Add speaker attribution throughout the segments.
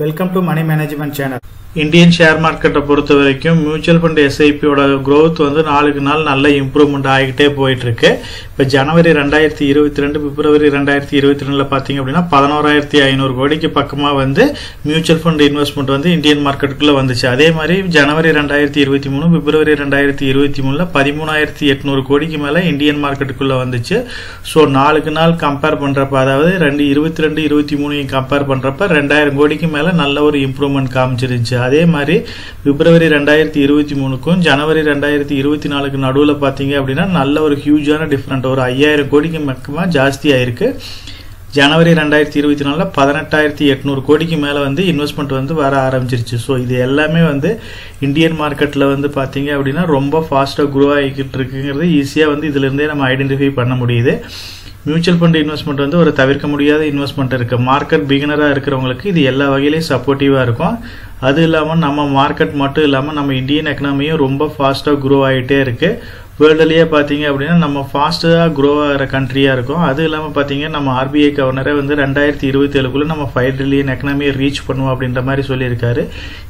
Speaker 1: Welcome to Money Management Channel. Indian share market பொறுத்த வரைக்கும் mutual fund SIP ஓட growth வந்து நாளுக்கு நாள் நல்ல இம்ப்ரூவ்மென்ட் ஆகிட்டே போயிட்டு இருக்கு. இப்ப ஜனவரி 2022 பிப்ரவரி 2022ல பாத்தீங்க அப்படினா 11500 கோடிக்கு பக்கமா வந்து மியூச்சுவல் ஃபண்ட் இன்வெஸ்ட்மென்ட் வந்து இந்தியன் மார்க்கெட்டுக்குள்ள வந்துச்சு. அதே மாதிரி ஜனவரி 2023 பிப்ரவரி 2023ல 13800 கோடிக்கு மேல இந்தியன் மார்க்கெட்டுக்குள்ள வந்துச்சு. சோ நாளுக்கு நாள் கம்பேர் பண்றப்ப அதாவது 22 23 கம்பேர் பண்றப்ப 2000 கோடிக்கு மேல நல்ல ஒரு இம்ப்ரூவ்மென்ட் காமிச்சிருச்சு. அதே மாதிரி பிப்ரவரி 2023க்கும் ஜனவரி 2024க்கு நடுவுல பாத்தீங்க அப்படினா நல்ல ஒரு ஹியூஜான டிஃபரண்ட் ஒரு 5000 கோடிக்கு பக்கமா ஜாஸ்தி ஆயிருக்கு. ஜனவரி 2024ல 18800 கோடிக்கு மேல வந்து இன்வெஸ்ட்மென்ட் வந்து வர ஆரம்பிச்சிருச்சு. சோ இது எல்லாமே வந்து இந்தியன் மார்க்கெட்ல வந்து பாத்தீங்க அப்படினா ரொம்ப ஃபாஸ்டா grow ஆகிட்டு இருக்குங்கிறது ஈஸியா வந்து இதில இருந்தே நம்ம ஐடென்டிஃபை பண்ண முடியுது. மியூச்சுவல் ஃபண்ட் இன்வெஸ்ட்மென்ட் வந்து ஒரு தவிர்க்க முடியாத இன்வெஸ்ட்மென்ட் இருக்கு. மார்க்கெட் பிகினரா இருக்கிறவங்களுக்கு இது எல்லா வகையிலயும் சப்போர்ட்டிவா இருக்கும். அது இல்லாம நம்ம மார்க்கெட் மட்டும் இல்லாம நம்ம இந்தியன் எக்கனாமியும் ரொம்ப ஃபாஸ்டா grow ஆயிட்டே இருக்கு. வேர்ல்ட்லயே பாத்தீங்க அப்படினா நம்ம ஃபாஸ்டா grow ஆகிற கண்ட்ரியா இருக்கும். அது இல்லாம பாத்தீங்க நம்ம RBI கவர்னரே வந்து 2027க்குள்ள நம்ம 5 ட்ரில்லியன் எக்கனாமியை ரீச் பண்ணுவோம் அப்படின்ற மாதிரி சொல்லியிருக்காரு.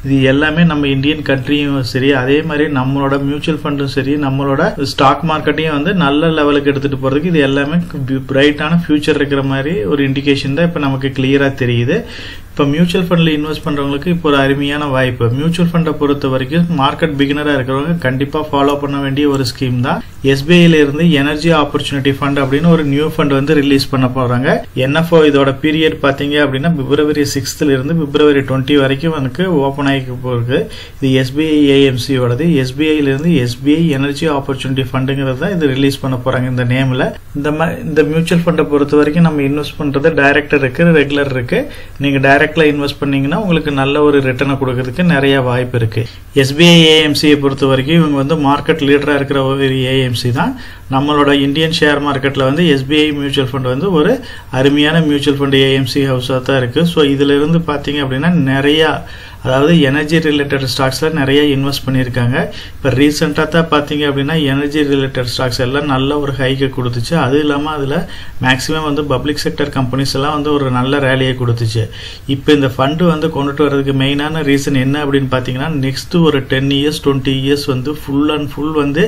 Speaker 1: இது எல்லாமே நம்ம இந்தியன் கண்ட்ரியும் சரி, அதே மாதிரி நம்மளோட மியூச்சுவல் ஃபண்டும் சரி, நம்மளோட ஸ்டாக் மார்க்கெட்டையும் வந்து நல்ல லெவலுக்கு எடுத்துட்டு போறதுக்கு இது எல்லாமே பிரைட்டான ஃபியூச்சர் இருக்கிற மாதிரி ஒரு இண்டிகேஷன் தான் இப்ப நமக்கு கிளியரா தெரியுது. இப்ப மியூச்சுவல் ஃபண்ட்ல இன்வெஸ்ட் பண்றவங்களுக்கு இப்போ ஒரு அருமையான வாய்ப்பு. மியூச்சுவல் ஃபண்டை பொறுத்த வரைக்கும் மார்க்கெட் பிகினரா இருக்கிறவங்க கண்டிப்பா ஃபாலோ பண்ண வேண்டிய ஒரு ஸ்கீம் தான். SBIல இருந்து எனர்ஜி ஆப்பர்ச்சுனிட்டி ஃபண்ட் அப்படின்னு ஒரு நியூ ஃபண்ட் வந்து ரிலீஸ் பண்ண போறாங்க. NFO இதோட பீரியட் பாத்தீங்க அப்படின்னா பிப்ரவரி 6th இருந்து பிப்ரவரி 20 வரைக்கும் வந்து ஓபன் ஆகி போகுது. இது SBI AMC ஓடது. SBIல இருந்து SBI எனர்ஜி ஆப்பர்ச்சுனிட்டி ஃபண்டுங்கிறத இது ரிலீஸ் பண்ண போறாங்க இந்த நேம்ல. இந்த மியூச்சுவல் ஃபண்டை பொறுத்த வரைக்கும் நம்ம இன்வெஸ்ட் பண்றது டைரக்டர் இருக்கு, ரெகுலர் இருக்கு. நீங்க டைரக்ட்ல இன்வெஸ்ட் பண்ணீங்கன்னா உங்களுக்கு நல்ல ஒரு ரிட்டர்ன் கொடுக்கிறதுக்கு நிறைய வாய்ப்பு இருக்கு. SBI AMC பொறுத்த வரைக்கும் இவங்க வந்து மார்க்கெட் லீடரா இருக்கிற ஒரு AMC தான். நம்மளோட இந்தியன் ஷேர் மார்க்கெட்ல வந்து SBI மியூச்சுவல் ஃபண்ட் வந்து ஒரு அருமையான மியூச்சுவல் ஃபண்ட் AMC ஹவுஸா தான் இருக்கு. சோ இதுல இருந்து பாத்தீங்க அப்படின்னா நிறைய அதாவது எனர்ஜி ரிலேட்டட் ஸ்டாக்ஸ்ல நிறைய இன்வெஸ்ட் பண்ணிருக்காங்க. இப்ப ரீசெண்டா தான் பாத்தீங்க அப்படின்னா எனர்ஜி ரிலேட்டட் ஸ்டாக்ஸ் எல்லாம் நல்ல ஒரு ஹைக்கு கொடுத்துச்சு. அது இல்லாம அதுல மேக்ஸிமம் வந்து பப்ளிக் செக்டர் கம்பெனிஸ் எல்லாம் வந்து ஒரு நல்ல ரேலியை கொடுத்துச்சு. இப்ப இந்த ஃபண்ட் வந்து கொண்டுட்டு வர்றதுக்கு மெயினான ரீசன் என்ன அப்படின்னு பாத்தீங்கன்னா நெக்ஸ்ட் ஒரு 10 years 20 years வந்து ஃபுல் அண்ட் ஃபுல் வந்து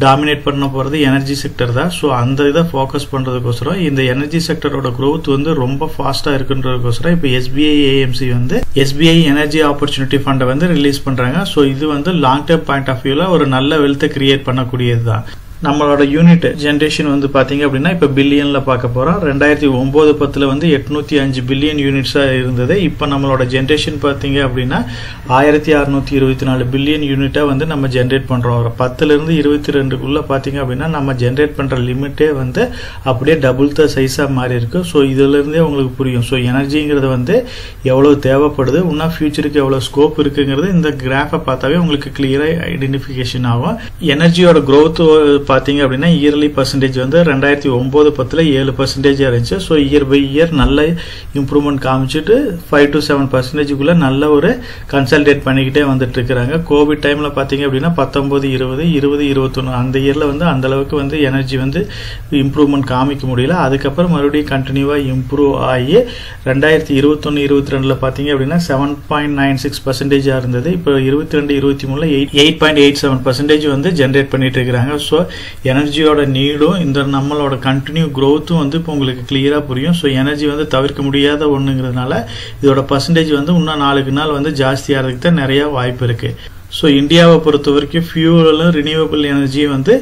Speaker 1: டாமினேட் பண்ண போறது எனர்ஜி செக்டர் தான். சோ அந்த இதை ஃபோக்கஸ் பண்றதுக்கோசரம் இந்த எனர்ஜி செக்டரோட growth வந்து ரொம்ப ஃபாஸ்டா இருக்குன்றதுக்கோசரம் இப்ப SBI AMC வந்து SBI எனர்ஜி ஆப்பர்ச்சுனிட்டி ஃபண்டை வந்து ரிலீஸ் பண்றாங்க. சோ இது வந்து லாங் டர்ம் பாயிண்ட் ஆஃப் வியூல ஒரு நல்ல வெல்த்தை கிரியேட் பண்ணக்கூடியதுதான். நம்மளோட யூனிட் ஜெனரேஷன் வந்து பாத்தீங்க அப்படின்னா இப்ப பில்லியன்ல பார்க்க போறோம். 2009-10ல வந்து 805 பில்லியன் யூனிட்ஸா இருந்தது. இப்ப நம்மளோட ஜெனரேஷன் பாத்தீங்க அப்படின்னா 1624 பில்லியன் யூனிட்டா வந்து நம்ம ஜெனரேட் பண்றோம். 10ல இருந்து 22க்குள்ள பாத்தீங்க அப்படின்னா நம்ம ஜெனரேட் பண்ற லிமிட்டே வந்து அப்படியே டபுள் த சைஸா மாறி இருக்கு. சோ இதுல இருந்தே உங்களுக்கு புரியும். சோ எனர்ஜிங்கிறது வந்து எவ்வளவு தேவைப்படுது, இன்னும் ஃபியூச்சருக்கு எவ்வளவு ஸ்கோப் இருக்குங்கிறது இந்த கிராஃபை பார்த்தாவே உங்களுக்கு கிளியரா ஐடென்டிபிகேஷன் ஆகும். எனர்ஜியோட growth பாத்தீங்க அப்படின்னா இயர்லி பர்சன்டேஜ் வந்து 2009-10ல 7% இருந்துச்சு. சோ இயர் பை இயர் நல்ல இம்ப்ரூவ்மெண்ட் காமிச்சிட்டு 5 to 7% நல்ல ஒரு கன்சல்டேட் பண்ணிக்கிட்டே வந்துட்டு இருக்காங்க. கோவிட் டைம்ல பாத்தீங்க அப்படின்னா 19 20 20 21 அந்த இயர்ல வந்து அந்த அளவுக்கு வந்து எனர்ஜி வந்து இம்ப்ரூவ்மெண்ட் காமிக்க முடியல. அதுக்கப்புறம் மறுபடியும் கண்டினியூவா இம்ப்ரூவ் ஆகி 2021 22ல பாத்தீங்க அப்படின்னா 7.96% இருந்தது. இப்போ 22 23ல 8.87% வந்து ஜெனரேட் பண்ணிட்டு இருக்காங்க. சோ எனர்ஜியோட நீடும் இந்த நம்மளோட கண்டினியூ growthம் வந்து இப்போ உங்களுக்கு கிளியரா புரியும். சோ எனர்ஜி வந்து தவிர்க்க முடியாத ஒண்ணுங்கிறதுனால இதோட பர்சன்டேஜ் வந்து இன்னும் நாளுக்கு நாள் வந்து ஜாஸ்தி ஆகிறதுக்கு தான் நிறைய வாய்ப்பு இருக்கு. சோ இந்தியாவை பொறுத்த வரைக்கும் ஃபியூவலும் ரினியூவபிள் எனர்ஜி வந்து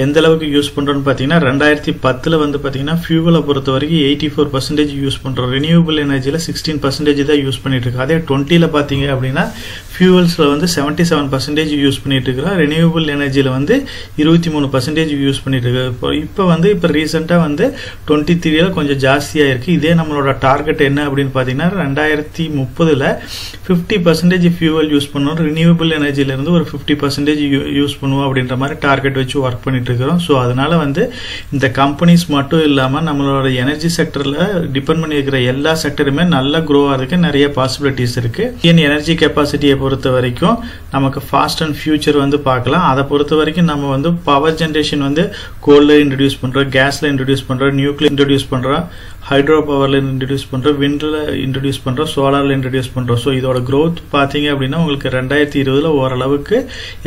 Speaker 1: எந்த அளவுக்கு யூஸ் பண்றோம்னு பாத்தீங்கன்னா 2010ல வந்து பாத்தீங்கன்னா ஃபியூவலை பொறுத்த வரைக்கும் 84% யூஸ் பண்றோம். ரினியூவபிள் எனர்ஜில 16% தான் யூஸ் பண்ணிட்டு இருக்கோம். அதே 20ல பாத்தீங்க அப்படின்னா ஃபியூவல்ஸ்ல வந்து 77% யூஸ் பண்ணிட்டு இருக்கிறோம். ரினியூவபிள் எனர்ஜில வந்து 23% யூஸ் பண்ணிட்டு இருக்கோம். இப்ப ரீசெண்டா வந்து 23ல கொஞ்சம் ஜாஸ்தியா இருக்கு. இதே நம்மளோட டார்கெட் என்ன அப்படின்னு பாத்தீங்கன்னா 2030ல 50% ஃபியூவல் யூஸ் பண்ணணும். ரினியூவபிள் எனர்ஜி இருந்து ஒரு 50% யூஸ் பண்ணுவோம் அப்படின்ற மாதிரி டார்கெட் வச்சு ஒர்க் பண்ணிட்டு இருக்கிறோம். சோ அதனால வந்து இந்த கம்பெனிஸ் மட்டும் இல்லாம நம்மளோட எனர்ஜி செக்டர்ல டிபெண்ட் பண்ணி இருக்கிற எல்லா செக்டருமே நல்லா grow ஆகிறதுக்கு நிறைய பாசிபிலிட்டிஸ் இருக்கு. எனர்ஜி கெப்பாசிட்டியை பொறுத்த வரைக்கும் நமக்கு ஃபாஸ்ட் அண்ட் ஃபியூச்சர் வந்து பார்க்கலாம். அதை பொறுத்த வரைக்கும் நம்ம வந்து பவர் ஜெனரேஷன் வந்து கோல்ல இன்ட்ரோடியூஸ் பண்றோம், கேஸ்ல இன்ட்ரோடியூஸ் பண்றோம், நியூக்ளியர் இன்ட்ரோடியூஸ் பண்றோம், ஹைட்ரோ பவர்ல இன்ட்ரடியூஸ் பண்றோம், விண்ட்ல இன்ட்ரடியூஸ் பண்றோம், சோலார்ல இன்ட்ரடியூஸ் பண்றோம். ஸோ இதோட growth பாத்தீங்க அப்படின்னா உங்களுக்கு 2020 ஓரளவுக்கு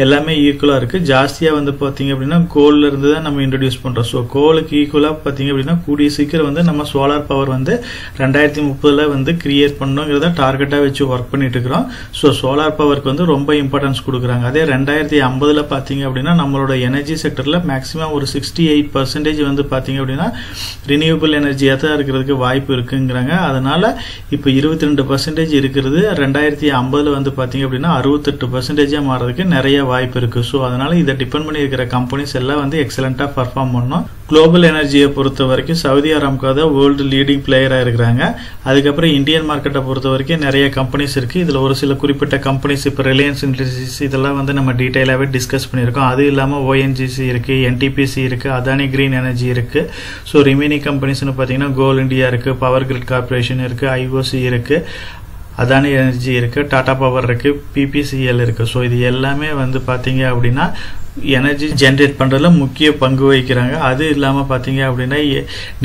Speaker 1: எல்லாமே ஈக்குவலா இருக்கு. ஜாஸ்தியா வந்து பாத்தீங்க அப்படின்னா கோல்ல இருந்து தான் நம்ம இன்ட்ரடியூஸ் பண்றோம். ஸோ கோலுக்கு ஈக்குவலா பாத்தீங்க அப்படின்னா கூடிய சீக்கிரம் வந்து நம்ம சோலார் பவர் வந்து 2030 வந்து கிரியேட் பண்ணணுங்கிறத டார்கெட்டா வச்சு ஒர்க் பண்ணிட்டு இருக்கிறோம். ஸோ சோலார் பவருக்கு வந்து ரொம்ப இம்பார்ட்டன்ஸ் கொடுக்குறாங்க. அதே 2050 பாத்தீங்க அப்படின்னா நம்மளோட எனர்ஜி செக்டர்ல மேக்ஸிமம் ஒரு 68% வந்து பாத்தீங்க அப்படின்னா ரினியூவபிள் எனர்ஜியா தான் இருக்கிறதுக்கு வாய்ப்பு இருக்குங்கிறாங்க. அதனால இப்ப 22% இருக்கிறது 2050 வந்து பாத்தீங்க அப்படின்னா 68% மாறதுக்கு நிறைய வாய்ப்பு இருக்கு. ஸோ அதனால இதை டிபெண்ட் பண்ணி இருக்கிற கம்பெனிஸ் எல்லாம் வந்து எக்ஸலண்டா பர்ஃபார்ம் பண்ணணும். குளோபல் எனர்ஜியை பொறுத்த வரைக்கும் சவுதி அரேபியா தான் வேர்ல்டு லீடிங் பிளேயரா இருக்கிறாங்க. அதுக்கப்புறம் இந்தியன் மார்க்கெட்டை பொறுத்த வரைக்கும் நிறைய கம்பெனிஸ் இருக்கு. இதுல ஒரு சில குறிப்பிட்ட கம்பெனிஸ் இப்ப ரிலையன்ஸ் இண்டஸ்ட்ரீஸ் இதெல்லாம் வந்து நம்ம டீடைலாவே டிஸ்கஸ் பண்ணியிருக்கோம். அது இல்லாம ஓஎன்ஜிசி இருக்கு, என்டிபிசி இருக்கு, அதானி கிரீன் எனர்ஜி இருக்கு. ஸோ ரிமைனிங் கம்பெனிஸ்னு பாத்தீங்கன்னா கோல் இந்தியா இருக்கு, பவர் கிரிட் கார்பரேஷன் இருக்கு, ஐஓசி இருக்கு, அதானி எனர்ஜி இருக்கு, டாடா பவர் இருக்கு, பிபிசிஎல் இருக்கு. ஸோ இது எல்லாமே வந்து பாத்தீங்க அப்படின்னா எனர்ஜி ஜென்ரேட் பண்றதுல முக்கிய பங்கு வகிக்கிறாங்க. அது இல்லாம பாத்தீங்க அப்படின்னா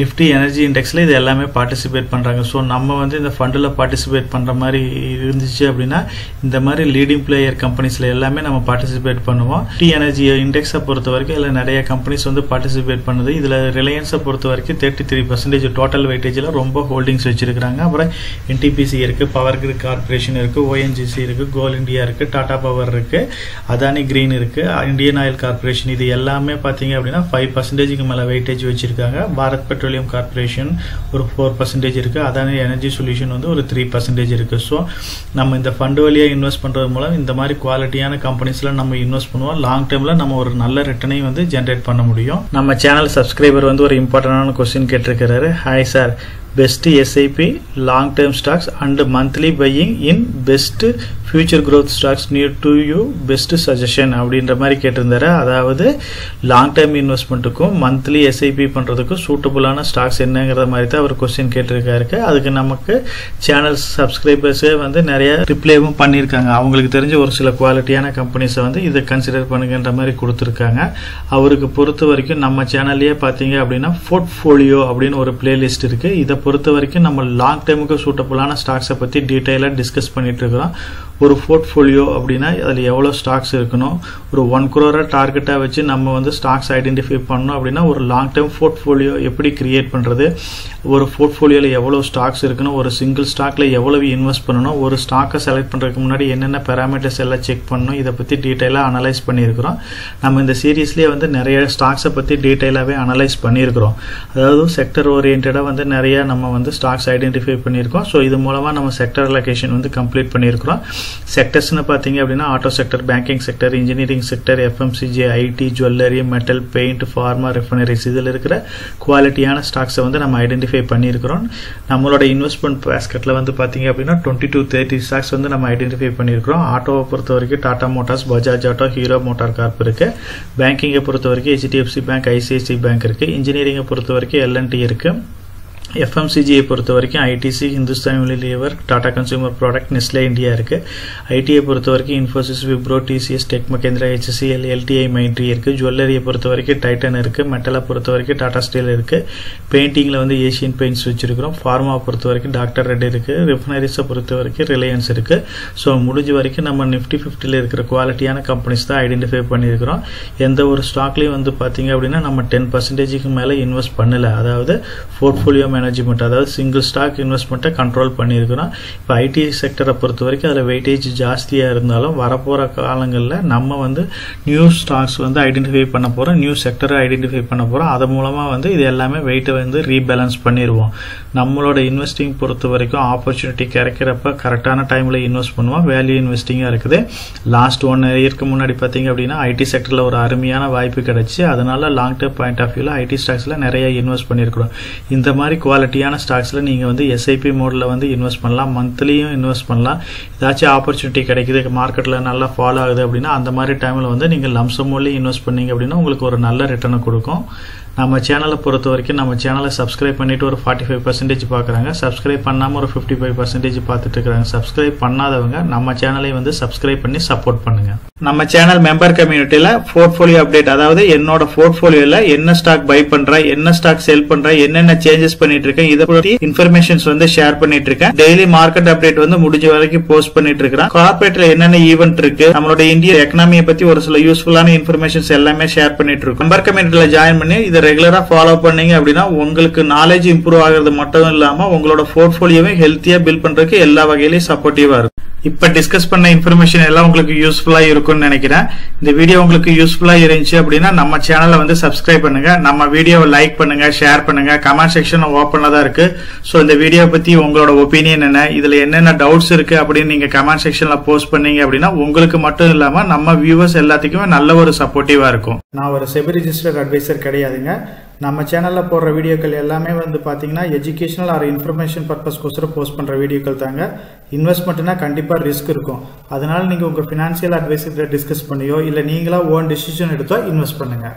Speaker 1: நிஃப்டி எனர்ஜி இண்டெக்ஸ்ல இது எல்லாமே பார்ட்டிசிபேட் பண்றாங்க. ஸோ நம்ம வந்து இந்த ஃபண்டில் பார்ட்டிசிபேட் பண்ற மாதிரி இருந்துச்சு அப்படின்னா இந்த மாதிரி லீடிங் பிளேயர் கம்பெனிஸ்ல எல்லாமே நம்ம பார்ட்டிசிபேட் பண்ணுவோம். நிஃப்டி எனர்ஜி இண்டெக்ஸை பொறுத்த வரைக்கும் இதுல நிறைய கம்பெனிஸ் வந்து பார்ட்டிசிபேட் பண்ணுது. இதுல ரிலையன்ஸை பொறுத்த வரைக்கும் 33% டோட்டல் வெயிட்டேஜ்ல ரொம்ப ஹோல்டிங்ஸ் வச்சிருக்காங்க. அப்புறம் என்டிபிசி இருக்கு, பவர் கிரிட் கார்பரேஷன் இருக்கு, ஓஎன்ஜிசி இருக்கு, கோல் இந்தியா இருக்கு, டாடா பவர் இருக்கு, அதானி கிரீன் இருக்கு, இந்தியன் ஆயில் கார்பரேஷன். இது எல்லாமே பாத்தீங்க அப்படின்னா 5% மேல வெயிட்டேஜ் வச்சிருக்காங்க. பாரத் பெட்ரோலியம் கார்பரேஷன் ஒரு 4% இருக்கு, அதானி எனர்ஜி சொல்யூஷன் வந்து ஒரு 3% இருக்கு. ஸோ நம்ம இந்த ஃபண்ட் வழியா இன்வெஸ்ட் பண்றது மூலம் இந்த மாதிரி குவாலிட்டியான கம்பெனிஸ்ல நம்ம இன்வெஸ்ட் பண்ணுவோம். லாங் டேர்ம்ல நம்ம ஒரு நல்ல ரிட்டர்னை வந்து ஜென்ரேட் பண்ண முடியும். நம்ம சேனல் சப்ஸ்கிரைபர் வந்து ஒரு இம்பார்ட்டன்டான கொஸ்டின் கேட்டிருக்கிறாரு. Hi sir, best SIP long term stocks and monthly buying in best future growth stocks near to you best suggestion அப்படின்ற மாதிரி கேட்டிருந்தாரு. அதாவது லாங் டேர்ம் இன்வெஸ்ட்மெண்ட்டுக்கும் மந்த்லி எஸ்ஐபி பண்றதுக்கும் சூட்டபுளான ஸ்டாக்ஸ் என்னங்கிற மாதிரி தான் அவர் கொஸ்டின் கேட்டிருக்காரு. அதுக்கு நமக்கு சேனல் சப்ஸ்கிரைபர்ஸே வந்து நிறைய ரிப்ளைவும் பண்ணியிருக்காங்க. அவங்களுக்கு தெரிஞ்ச ஒரு சில குவாலிட்டியான கம்பெனிஸை வந்து இதை கன்சிடர் பண்ணுங்கன்ற மாதிரி கொடுத்துருக்காங்க. அவருக்கு பொறுத்த வரைக்கும் நம்ம சேனல்லையே பார்த்தீங்க அப்படின்னா போர்ட்ஃபோலியோ அப்படின்னு ஒரு பிளேலிஸ்ட் இருக்கு. இதை பொறுத்த வரைக்கும் நம்ம லாங் டைமுக்கு சூட்டபுளான ஸ்டாக்ஸை பத்தி டீடைலா டிஸ்கஸ் பண்ணிட்டு இருக்கிறோம். ஒரு போர்ட்ஃபோலியோ அப்படின்னா அதில் எவ்வளோ ஸ்டாக்ஸ் இருக்கணும், ஒரு 1 crore டார்கெட்டாக வச்சு நம்ம வந்து ஸ்டாக்ஸ் ஐடென்டிஃபை பண்ணணும் அப்படின்னா ஒரு லாங் டைம் போர்ட்ஃபோலியோ எப்படி கிரியேட் பண்ணுறது, ஒரு போர்ட்ஃபோலியோவில் எவ்வளோ ஸ்டாக்ஸ் இருக்கணும், ஒரு சிங்கிள் ஸ்டாக்ல எவ்வளவு இன்வெஸ்ட் பண்ணணும், ஒரு ஸ்டாக்கை செலக்ட் பண்ணுறதுக்கு முன்னாடி என்னென்ன பேராமீட்டர்ஸ் எல்லாம் செக் பண்ணணும், இதை பற்றி டீட்டெயிலாக அனலைஸ் பண்ணியிருக்கிறோம். நம்ம இந்த சீரீஸ்லேயே வந்து நிறைய ஸ்டாக்ஸை பற்றி டீட்டெயிலாகவே அனலைஸ் பண்ணியிருக்கிறோம். அதாவது செக்டர் ஓரியன்டாக வந்து நிறைய நம்ம வந்து ஸ்டாக்ஸ் ஐடென்டிஃபை பண்ணியிருக்கோம். ஸோ இது மூலமாக நம்ம செக்டர் அலோகேஷன் வந்து கம்ப்ளீட் பண்ணியிருக்கிறோம். செக்டர்ஸ்னு பார்த்தீங்க அப்படின்னா auto sector, banking sector, engineering sector, FMCG, IT, jewellery, metal, paint, pharma, refineries இதில் இருக்கிற குவாலிட்டியான ஸ்டாக்ஸை வந்து நம்ம ஐடென்டிஃபை பண்ணியிருக்கிறோம். நம்மளோட இன்வெஸ்ட்மெண்ட் பாஸ்கெட்டில் வந்து பார்த்தீங்க அப்படின்னா 20 to 30 ஸ்டாக்ஸ் வந்து நம்ம ஐடென்டிஃபை பண்ணியிருக்கிறோம். ஆட்டோவை பொறுத்த வரைக்கும் Tata Motors, Bajaj Auto, Hero Motor Corp இருக்கு. பேங்கிங்கை பொறுத்த வரைக்கும் HDFC பேங்க், ஐசிஐசிஐ பேங்க் இருக்கு. இன்ஜினியரிங்கை பொறுத்த வரைக்கும் L&T இருக்கு. எஃப்எம்சிஜியை பொறுத்த வரைக்கும் ITC, Hindustan Unilever, Tata Consumer Product, Nestle India இருக்கு. ஐடியை பொறுத்த வரைக்கும் Infosys, Wipro, TCS, Tech Mahindra, HCL, LTI, Mindtree இருக்கு. ஜுவல்லரியை பொறுத்த வரைக்கும் டைட்டன் இருக்கு. மெட்டலை பொறுத்த வரைக்கும் டாடா ஸ்டீல் இருக்கு. பெயிண்டிங்ல வந்து ஏசியன் பெயிண்ட்ஸ் வச்சிருக்கிறோம். ஃபார்மாவை பொறுத்த வரைக்கும் டாக்டர் ரெட் இருக்கு. ரெஃபைனரிஸை பொறுத்த வரைக்கும் ரிலையன்ஸ் இருக்கு. ஸோ முடிஞ்ச வரைக்கும் நம்ம நிஃப்டி 50ல இருக்கிற குவாலிட்டியான கம்பெனிஸ் தான் ஐடென்டிஃபை பண்ணியிருக்கிறோம். எந்த ஒரு ஸ்டாக்லையும் வந்து பாத்தீங்க அப்படின்னா நம்ம 10%க்கு மேல இன்வெஸ்ட் பண்ணல. அதாவது போர்ட்ஃபோலியோ மேனேஜ்மெண்ட், அதாவது சிங்கிள் ஸ்டாக் இன்வெஸ்ட்மெண்ட்டை கண்ட்ரோல் பண்ணியிருக்கிறோம். இப்போ ஐடி செக்டரை பொறுத்த வரைக்கும் அதில் வெயிட்டேஜ் ஜாஸ்தியாக இருந்தாலும் வரப்போகிற காலங்களில் நம்ம வந்து நியூ ஸ்டாக்ஸ் வந்து ஐடென்டிஃபை பண்ண போகிறோம், நியூ செக்டரை ஐடென்டிஃபை பண்ண போகிறோம். அது மூலமாக வந்து இது எல்லாமே வெயிட்டை வந்து ரீபேலன்ஸ் பண்ணிடுவோம். நம்மளோட இன்வெஸ்டிங் பொறுத்த வரைக்கும் ஆப்பர்ச்சுனிட்டி கிடைக்கிறப்ப கரெக்டான டைமில் இன்வெஸ்ட் பண்ணுவோம். வேல்யூ இன்வெஸ்டிங்காக இருக்குது. லாஸ்ட் 1 இயருக்கு முன்னாடி பார்த்தீங்க அப்படின்னா ஐடி செக்டரில் ஒரு அருமையான வாய்ப்பு கிடைச்சி அதனால லாங் டேர்ம் பாயிண்ட் ஆஃப் வியூவில் ஐடி ஸ்டாக்ஸில் நிறைய இன்வெஸ்ட் பண்ணியிருக்கிறோம். இந்த மாதிரி குவாலிட்டியான ஸ்டாக்ஸ்ல நீங்க வந்து எஸ்ஐபி மோட்ல வந்து இன்வெஸ்ட் பண்ணலாம், மந்த்லியும் இன்வெஸ்ட் பண்ணலாம். ஏதாச்சும் ஆப்பர்ச்சுனிட்டி கிடைக்குது, மார்க்கெட்ல நல்லா ஃபாலோ ஆகுது அப்படின்னா அந்த மாதிரி டைம்ல வந்து நீங்க லம்சம் மோட்ல இன்வெஸ்ட் பண்ணீங்க அப்படின்னா உங்களுக்கு ஒரு நல்ல ரிட்டர்னை கொடுக்கும். நம்ம சேனலை பொறுத்த வரைக்கும் நம்ம சேனலை சப்ஸ்கிரைப் பண்ணிட்டு ஒரு 45% பார்க்குறாங்க, சப்ஸ்கிரைப் பண்ணாமல் ஒரு 55% பார்த்துட்டு இருக்கிறாங்க. சப்ஸ்கிரைப் பண்ணாதவங்க நம்ம சேனலை வந்து சப்ஸ்கிரைப் பண்ணி சப்போர்ட் பண்ணுங்க. நம்ம சேனல் மெம்பர் கம்யூனிட்டியில போர்ட்ஃபோலியோ அப்டேட், அதாவது என்னோட போர்ட்ஃபோலியோல என்ன ஸ்டாக் பை பண்றேன், என்ன ஸ்டாக் செல் பண்றேன், என்னென்ன சேஞ்சஸ் பண்ணிட்டு இருக்கேன், இதை பத்தி இன்ஃபர்மேஷன்ஸ் வந்து ஷேர் பண்ணிட்டு இருக்கேன். டெய்லி மார்க்கெட் அப்டேட் வந்து முடிஞ்ச வரைக்கும் போஸ்ட் பண்ணிட்டு இருக்கேன். கார்பரேட்ல என்னென்ன ஈவென்ட் இருக்கு, நம்மளோட இந்திய எக்கனாமியை பத்தி ஒரு சில யூஸ்ஃபுல்லான இன்ஃபர்மேஷன்ஸ் எல்லாமே ஷேர் பண்ணிட்டு இருக்கோம். மெம்பர் கம்யூனிட்டியில ஜாயின் பண்ணி இதை ரெகுலரா ஃபாலோ பண்ணீங்க அப்படின்னா உங்களுக்கு நாலேஜ் இம்ப்ரூவ் ஆகிறது மட்டும் இல்லாம உங்களோட போர்ட்ஃபோலியோவை ஹெல்த்தியா பில்ட் பண்றதுக்கு எல்லா வகையிலையும் சப்போர்ட்டிவா இருக்கும். இப்ப டிஸ்கஸ் பண்ண இன்ஃபர்மேஷன் எல்லாம் உங்களுக்கு யூஸ்ஃபுல்லா இருக்கும்னு நினைக்கிறேன். இந்த வீடியோ உங்களுக்கு யூஸ்ஃபுல்லா இருந்துச்சு அப்படின்னா நம்ம சேனலை வந்து சப்ஸ்கிரைப் பண்ணுங்க, நம்ம வீடியோவை லைக் பண்ணுங்க, ஷேர் பண்ணுங்க. கமெண்ட் செக்ஷன் ஓப்பன்ல தான் இருக்கு. சோ இந்த வீடியோ பத்தி உங்களோட ஒப்பீனியன் என்ன, இதுல என்னென்ன டவுட்ஸ் இருக்கு அப்படின்னு நீங்க கமெண்ட் செக்ஷன்ல போஸ்ட் பண்ணீங்க அப்படின்னா உங்களுக்கு மட்டும் இல்லாம நம்ம வியூவர்ஸ் எல்லாத்துக்குமே நல்ல ஒரு சப்போர்ட்டிவா இருக்கும். நான் ஒரு செபி ரிஜிஸ்டர்ட் அட்வைசர் கிடையாதுங்க. நம்ம சேனல்ல போடுற வீடியோக்கள் எல்லாமே வந்து பாத்தீங்கன்னா எஜுகேஷனல் ஆர் இன்ஃபர்மேஷன் பர்பஸ்க்கோசரம் போஸ்ட் பண்ற வீடியோக்கள் தாங்க. இன்வெஸ்ட்மெண்ட்னா கண்டிப்பா ரிஸ்க் இருக்கும். அதனால நீங்க உங்க பினான்சியல் அட்வைசர் டிஸ்கஸ் பண்ணியோ இல்ல நீங்களா ஓன் டிசிஷன் எடுத்தோ இன்வெஸ்ட் பண்ணுங்க.